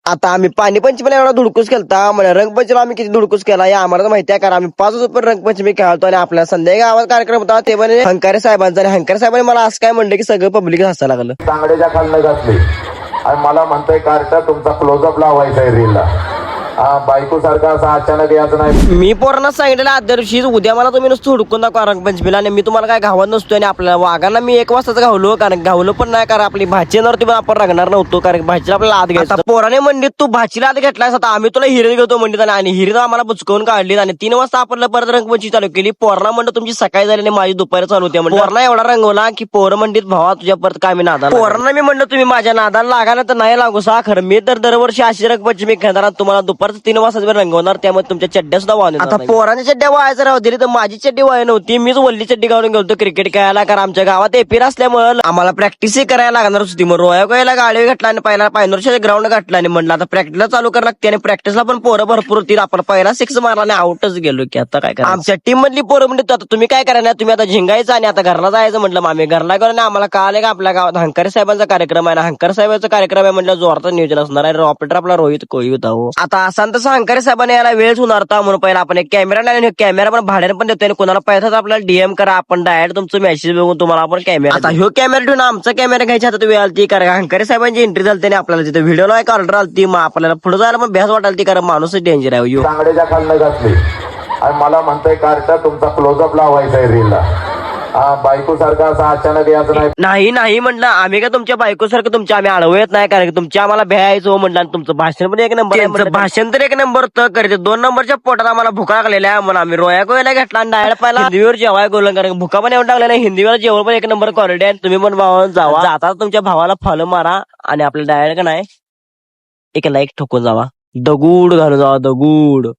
आता आम्ही पाणीपंचमीला एवढा धुडकूस केलता म्हणजे रंगपंचमीला आम्ही किती धुडकूस केला हे आम्हाला तर माहिती आहे, कारण आम्ही 5 वाजता रंगपंचमी खेळतो आणि आपल्या संध्याकाळी गावात कार्यक्रम होता ते म्हणजे हंकारे साहेबांचा. आणि हंकारे साहेबांनी मला असं काय म्हणलं की सगळं पब्लिक हसायला लागलं. तांगड्याच्या खालनं घातली आणि मला म्हणतोय कार्टा तुमचा क्लोजअप लावायचा आहे रीलला. बायको सारखा असा अचानक यायचं नाही. मी पोरांना सांगितलेलं आदल्या दिवशी उद्या मला तुम्ही नुसतं हुडकून दाखवा रंगपंचमीला आणि मी तुम्हाला काय गावात नसतो. आणि आपल्या वाघांना मी 1 वाजताच गावलो, कारण गावलो पण नाही, कारण आपली भाची येणार पण आपण रंगणार नव्हतो, कारण भाचीला आपल्याला आत घ्यायचा. पोराने म्हणलीत तू भाचीला आत घेतलायस, आता आम्ही तुला हिरीत घेतो म्हणलीत आणि हिरीत आम्हाला बुचकवून काढली. आणि 3 वाजता आपण परत रंगपंचमी चालू केली. पोरांना म्हणलं तुमची सकाळी झाली आणि माझी दुपारी चालू होती. पोरांना एवढा रंगवला की पोरं म्हणलीत भावा तुझ्या परत काय मी नादाला. पोरांना मी म्हणलं तुम्ही माझ्या नादाला लागायला तर नाही लागू सा, खरं मी तर दरवर्षी अशी रंगपंचमी खेळणार तुम्हाला दुपारचं 3 वाजता रंगवणार, त्यामुळे तुमच्या चड्ड्या सुद्धा वाहून. आता पोरांच्या चड्ड्या वाहायचं राहू दिली तर माझी चड्डी वाय नव्हती. मीच वल्ली चड्डी घालून गेलो क्रिकेट खेळायला, कारण आमच्या गावात एपीर असल्यामुळे आम्हाला प्रॅक्टिसही करायला लागणार होती. मग रोया गोयला गाडी घातला आणि पहिला पायनोरच्या ग्राउंड घातला आणि म्हणलं आता प्रॅक्टिसला चालू करायला लागते. आणि प्रॅक्टिसला पण पोरं भरपूर होती. आपण पहिला 6 मारला आणि आउटच गेलो की आता काय करायचं. आमच्या टीम मधली पोरं म्हणली आता तुम्ही काय करायला, तुम्ही आता झिंगायचं आणि आता घरला जायचं. म्हटलं आम्ही घरला गेलो आणि आम्हाला कळालं का आपल्या गावात हंकारे साहेबांचा कार्यक्रम आहे. हंकारे साहेबांचा कार्यक्रम आहे म्हटलं जोराचं नियोजन असणार आहे. ऑपरेटर आपला रोहित कोळी होता हो. आता असा तसं हंकारे साहेबांनी याला वेळ होणार होता, म्हणून पहिला आपण एक कॅमेरा नाही, कॅमेरा पण भाड्याने पण देतोय. कोणाला पाहिजे तर आपल्याला डीएम करा, आपण डायरेक्ट तुमचं मेसेज बघून तुम्हाला आपण कॅमेरा. आता ह्यो कॅमेरा ठेवून आमचा कॅमेरा घ्यायचा आता वेळ आलती, कारण हंकारे साहेबांची एंट्री झाली त्याने आपल्याला तिथे व्हिडिओला एक ऑर्डर आलती. मग आपल्याला पुढे जायला पण भ्यास वाटालती, कारण माणूसच डेंजर आहे ह्यो. तांगड्याच्या खालनं घातली आणि मला म्हणतोय कार्टा तुमचा क्लोजअप लावायचा आहे रीलला. बायको सारखा असा अचानक यायचं नाही नाही म्हणलं आम्ही का तुमच्या बायकोसारखं तुमच्या आम्ही अडवत नाही, कारण तुमची आम्हाला भ्यायचं हो म्हणलं. आणि तुमचं भाषण पण 1 नंबर आहे, भाषण तर 1 नंबर तर करते. 2 नंबरच्या पोटात आम्हाला भुका लागलेल्या म्हणून आम्ही रोया गोयला घेतला आणि डायरेक्ट पहिला हिंदीवर जेवाय गोलं, कारण भुका पण येऊन टाकलेल्या. हिंदीवर जेवण पण 1 नंबर क्वालिटी आहे. तुम्ही पण भावा जावा, जाता तुमच्या भावाला फॉलो मारा आणि आपल्या डायरेक्ट नाही एक लाईक ठोकून जावा, दगूड घालून जावा, दगूड.